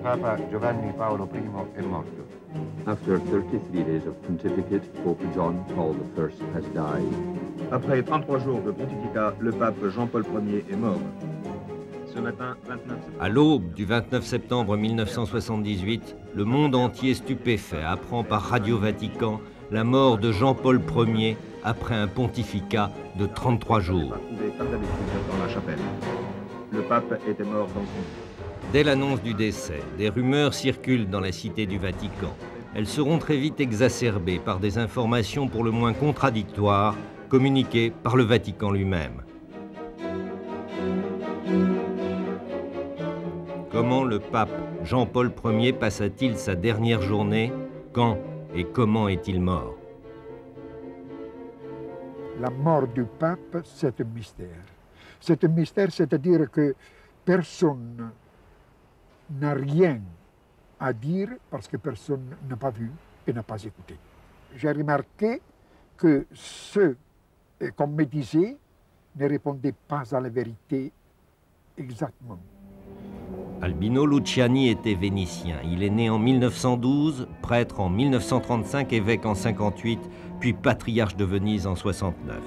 Papa Giovanni Paolo I è morto. After 33 days of pontificate, Pope John Paul I has died. Après 33 jours de pontificat, le pape Jean-Paul Ier est mort. Ce matin, 29 septembre... À l'aube du 29 septembre 1978, le monde entier stupéfait apprend par Radio Vatican la mort de Jean-Paul Ier après un pontificat de 33 jours. Comme d'habitude dans la chapelle. Le pape était mort dans son lit. Dès l'annonce du décès, des rumeurs circulent dans la cité du Vatican. Elles seront très vite exacerbées par des informations pour le moins contradictoires communiquées par le Vatican lui-même. Comment le pape Jean-Paul Ier passa-t-il sa dernière journée? Quand et comment est-il mort? La mort du pape, c'est un mystère. C'est un mystère, c'est-à-dire que personne n'a rien à dire parce que personne n'a pas vu et n'a pas écouté. J'ai remarqué que ceux qu'on me disait ne répondaient pas à la vérité exactement. Albino Luciani était vénitien. Il est né en 1912, prêtre en 1935, évêque en 58, puis patriarche de Venise en 69.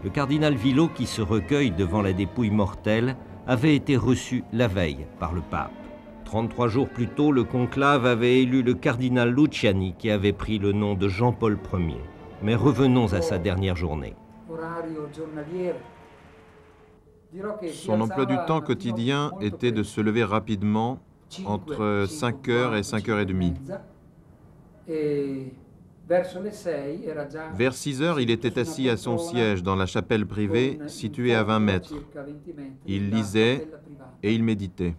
Le cardinal Villot, qui se recueille devant la dépouille mortelle, avait été reçu la veille par le pape. 33 jours plus tôt, le conclave avait élu le cardinal Luciani, qui avait pris le nom de Jean-Paul Ier. Mais revenons à sa dernière journée. Son emploi du temps quotidien était de se lever rapidement entre 5h et 5h30. Vers 6h, il était assis à son siège dans la chapelle privée située à 20 mètres. Il lisait et il méditait.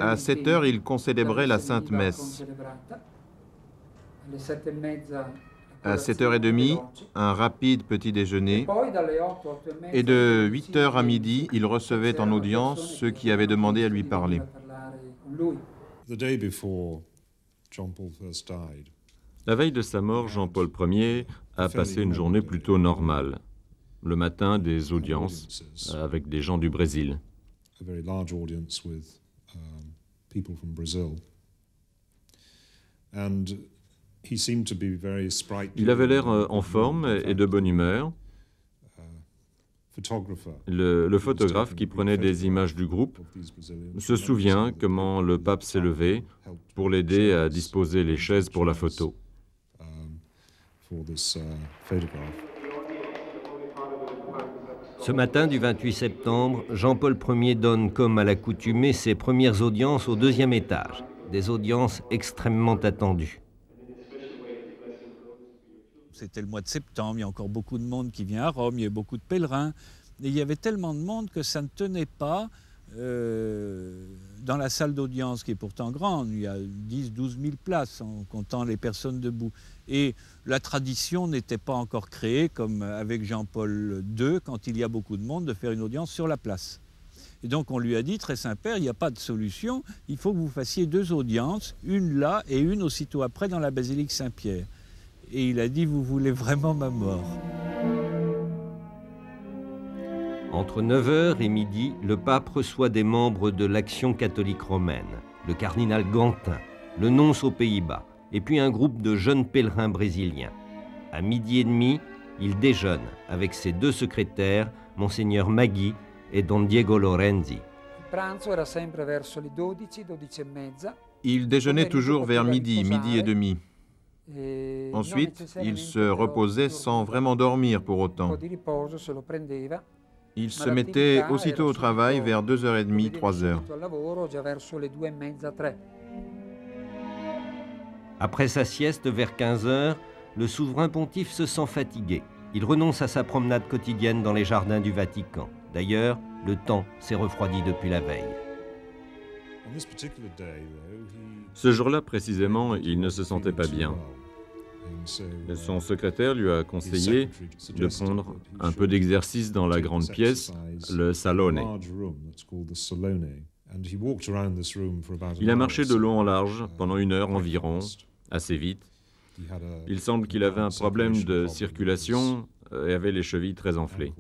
À 7h, il concélébrait la Sainte Messe. À 7h30, un rapide petit déjeuner. Et de 8h à midi, il recevait en audience ceux qui avaient demandé à lui parler. La veille de sa mort, Jean-Paul Ier a passé une journée plutôt normale. Le matin, des audiences avec des gens du Brésil. Il avait l'air en forme et de bonne humeur. Le photographe qui prenait des images du groupe se souvient comment le pape s'est levé pour l'aider à disposer les chaises pour la photo. Ce matin du 28 septembre, Jean-Paul Ier donne, comme à l'accoutumée, ses premières audiences au deuxième étage. Des audiences extrêmement attendues. C'était le mois de septembre, il y a encore beaucoup de monde qui vient à Rome, il y a beaucoup de pèlerins. Et il y avait tellement de monde que ça ne tenait pas dans la salle d'audience, qui est pourtant grande. Il y a 10-12 000 places en comptant les personnes debout. Et la tradition n'était pas encore créée, comme avec Jean-Paul II, quand il y a beaucoup de monde, de faire une audience sur la place. Et donc on lui a dit, très Saint-Père, il n'y a pas de solution, il faut que vous fassiez 2 audiences, une là et une aussitôt après dans la basilique Saint-Pierre. Et il a dit, vous voulez vraiment ma mort? Entre 9h et midi, le pape reçoit des membres de l'Action catholique romaine, le cardinal Gantin, le nonce aux Pays-Bas, et puis un groupe de jeunes pèlerins brésiliens. À 12h30, il déjeune avec ses 2 secrétaires, Monseigneur Magui et Don Diego Lorenzi. Il déjeunait toujours vers midi, midi et demi. Ensuite, il se reposait sans vraiment dormir pour autant. Il se mettait aussitôt au travail vers 2h30, 3h. Après sa sieste vers 15h, le souverain pontife se sent fatigué. Il renonce à sa promenade quotidienne dans les jardins du Vatican. D'ailleurs, le temps s'est refroidi depuis la veille. Ce jour-là, précisément, il ne se sentait pas bien. Son secrétaire lui a conseillé de prendre un peu d'exercice dans la grande pièce, le salone. Il a marché de long en large pendant 1 heure environ, assez vite. Il semble qu'il avait un problème de circulation et avait les chevilles très enflées.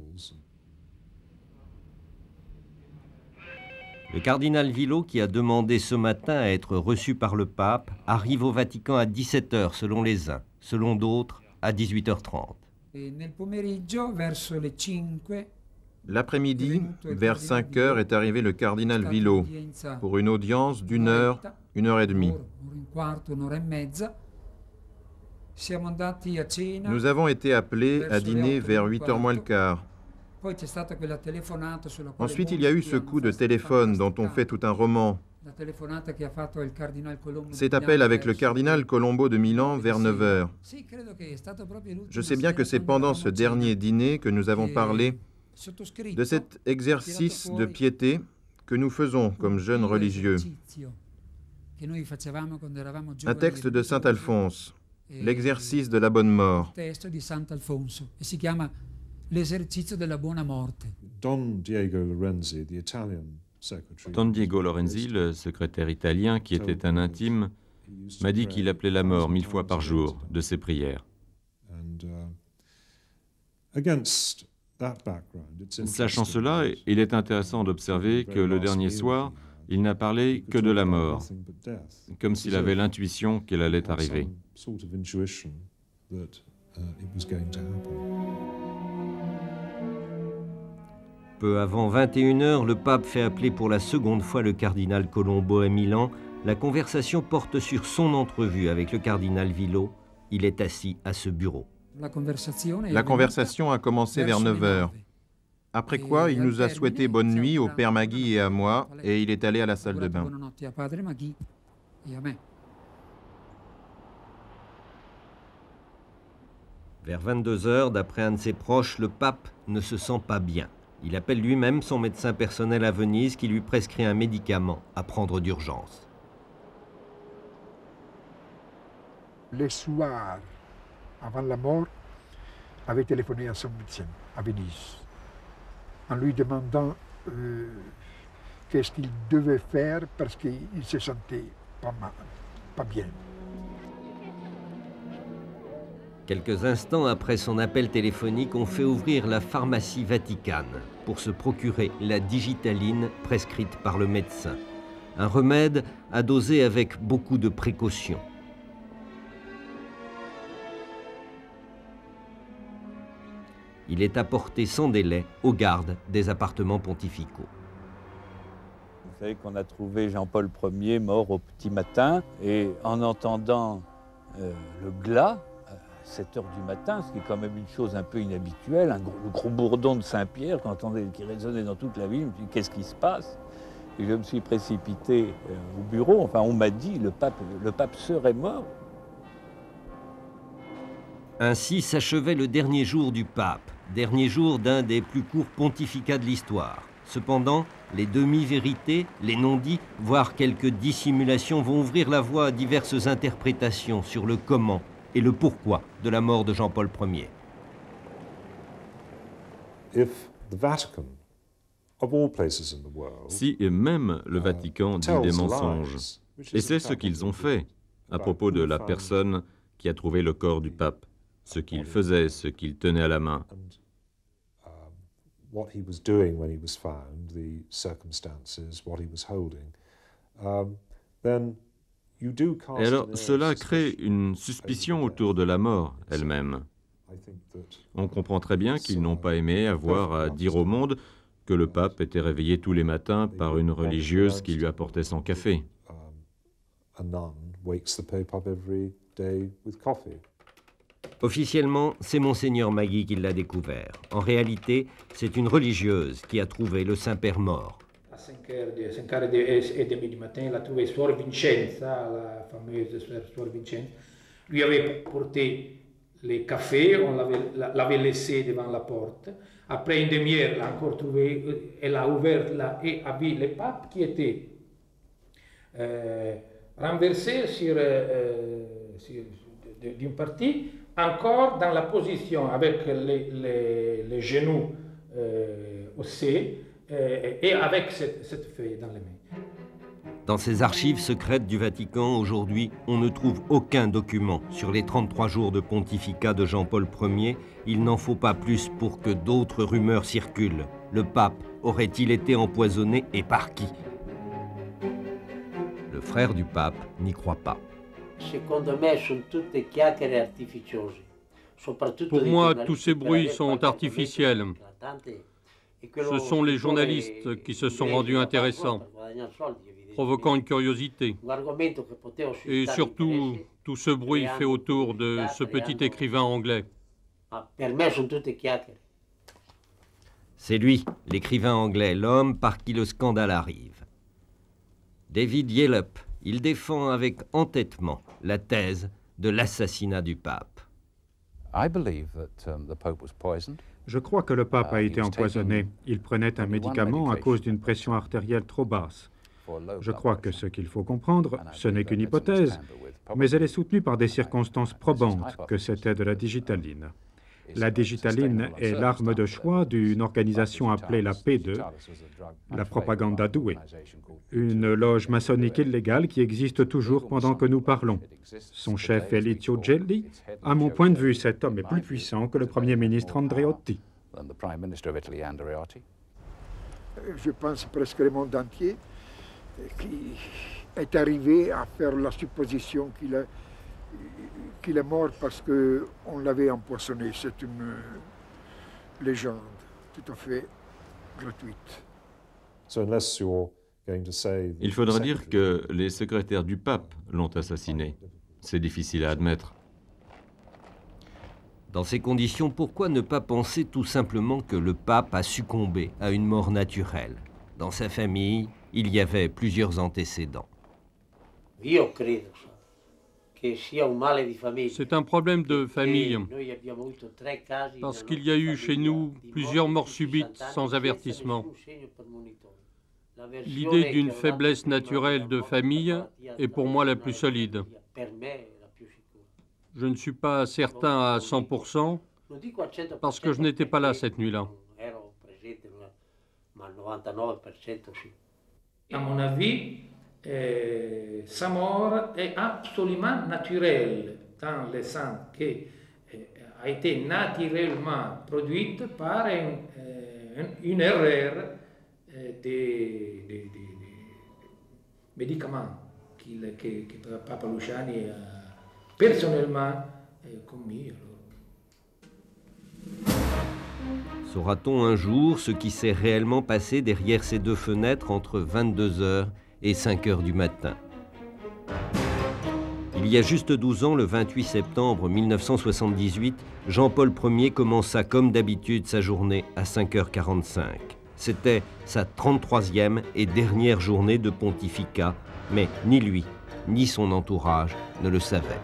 Le cardinal Villot, qui a demandé ce matin à être reçu par le pape, arrive au Vatican à 17 h selon les uns, selon d'autres à 18 h 30. L'après-midi, vers 5 h, est arrivé le cardinal Villot pour une audience d'1 heure, 1 heure et demie. Nous avons été appelés à dîner vers 8 h moins le quart. Ensuite, il y a eu ce coup de téléphone dont on fait tout un roman. Cet appel avec le cardinal Colombo de Milan vers 9 h. Je sais bien que c'est pendant ce dernier dîner que nous avons parlé de cet exercice de piété que nous faisons comme jeunes religieux. Un texte de saint Alphonse, l'exercice de la bonne mort. Don Diego Lorenzi, le secrétaire italien, qui était un intime, m'a dit qu'il appelait la mort 1000 fois par jour de ses prières. Sachant cela, il est intéressant d'observer que le dernier soir, il n'a parlé que de la mort, comme s'il avait l'intuition qu'elle allait arriver. Peu avant 21 h, le pape fait appeler pour la seconde fois le cardinal Colombo à Milan. La conversation porte sur son entrevue avec le cardinal Villot. Il est assis à ce bureau. La conversation a commencé vers 9 h. Après quoi, il nous a souhaité bonne nuit au père Magui et à moi, et il est allé à la salle de bain. Vers 22 h, d'après un de ses proches, le pape ne se sent pas bien. Il appelle lui-même son médecin personnel à Venise qui lui prescrit un médicament à prendre d'urgence. Le soir, avant la mort, avait téléphoné à son médecin à Venise en lui demandant qu'est-ce qu'il devait faire parce qu'il se sentait pas bien. Quelques instants après son appel téléphonique, on fait ouvrir la pharmacie Vaticane pour se procurer la digitaline prescrite par le médecin. Un remède à doser avec beaucoup de précaution. Il est apporté sans délai aux gardes des appartements pontificaux. Vous savez qu'on a trouvé Jean-Paul Ier mort au petit matin, et en entendant le glas, 7 h du matin, ce qui est quand même une chose un peu inhabituelle, le gros bourdon de Saint-Pierre qui résonnait dans toute la ville, je me suis dit qu'est-ce qui se passe? Et je me suis précipité au bureau, enfin on m'a dit le pape serait mort. Ainsi s'achevait le dernier jour du pape, dernier jour d'un des plus courts pontificats de l'histoire. Cependant, les demi-vérités, les non-dits, voire quelques dissimulations vont ouvrir la voie à diverses interprétations sur le comment et le pourquoi de la mort de Jean-Paul Ier. Si et même le Vatican dit des mensonges, et c'est ce qu'ils ont fait à propos de la personne qui a trouvé le corps du pape, ce qu'il faisait, ce qu'il tenait à la main. Et alors, cela crée une suspicion autour de la mort elle-même. On comprend très bien qu'ils n'ont pas aimé avoir à dire au monde que le pape était réveillé tous les matins par une religieuse qui lui apportait son café. Officiellement, c'est Monseigneur Magui qui l'a découvert. En réalité, c'est une religieuse qui a trouvé le Saint-Père mort. À 5h30 du matin, il a trouvé Suor Vincenza, la fameuse Suor Vincenza. Lui avait porté les cafés, on l'avait laissé devant la porte. Après une demi-heure, elle a encore trouvé, elle a ouvert et a vu le pape qui était renversé d'une partie, encore dans la position avec les genoux haussés et avec cette feuille dans les mains. Dans ces archives secrètes du Vatican, aujourd'hui, on ne trouve aucun document sur les 33 jours de pontificat de Jean-Paul Ier. Il n'en faut pas plus pour que d'autres rumeurs circulent. Le pape aurait-il été empoisonné et par qui? Le frère du pape n'y croit pas. Pour moi, tous ces bruits sont artificiels. Ce sont les journalistes qui se sont rendus intéressants, provoquant une curiosité. Et surtout, tout ce bruit fait autour de ce petit écrivain anglais. C'est lui, l'écrivain anglais, l'homme par qui le scandale arrive. David Yallop, il défend avec entêtement la thèse de l'assassinat du pape. Je crois que le pape a été empoisonné. Il prenait un médicament à cause d'une pression artérielle trop basse. Je crois que ce qu'il faut comprendre, ce n'est qu'une hypothèse, mais elle est soutenue par des circonstances probantes que c'était de la digitaline. La digitaline est l'arme de choix d'une organisation appelée la P2, la Propaganda Due, une loge maçonnique illégale qui existe toujours pendant que nous parlons. Son chef est Licio Gelli. À mon point de vue, cet homme est plus puissant que le Premier ministre Andreotti. Je pense presque le monde entier qui est arrivé à faire la supposition qu'il est mort parce qu'on l'avait empoisonné. C'est une légende tout à fait gratuite. Il faudra dire que les secrétaires du pape l'ont assassiné. C'est difficile à admettre. Dans ces conditions, pourquoi ne pas penser tout simplement que le pape a succombé à une mort naturelle? Dans sa famille, il y avait plusieurs antécédents. C'est un problème de famille, parce qu'il y a eu chez nous plusieurs morts subites sans avertissement. L'idée d'une faiblesse naturelle de famille est pour moi la plus solide. Je ne suis pas certain à 100%, parce que je n'étais pas là cette nuit-là. À mon avis, sa mort est absolument naturelle, dans le sens qu'elle a été naturellement produite par une erreur des médicaments que Papa Luciani a personnellement commis. Saura-t-on un jour ce qui s'est réellement passé derrière ces deux fenêtres entre 22h et 5h du matin? Il y a juste 12 ans, le 28 septembre 1978, Jean-Paul Ier commença comme d'habitude sa journée à 5h45. C'était sa 33e et dernière journée de pontificat, mais ni lui, ni son entourage ne le savaient.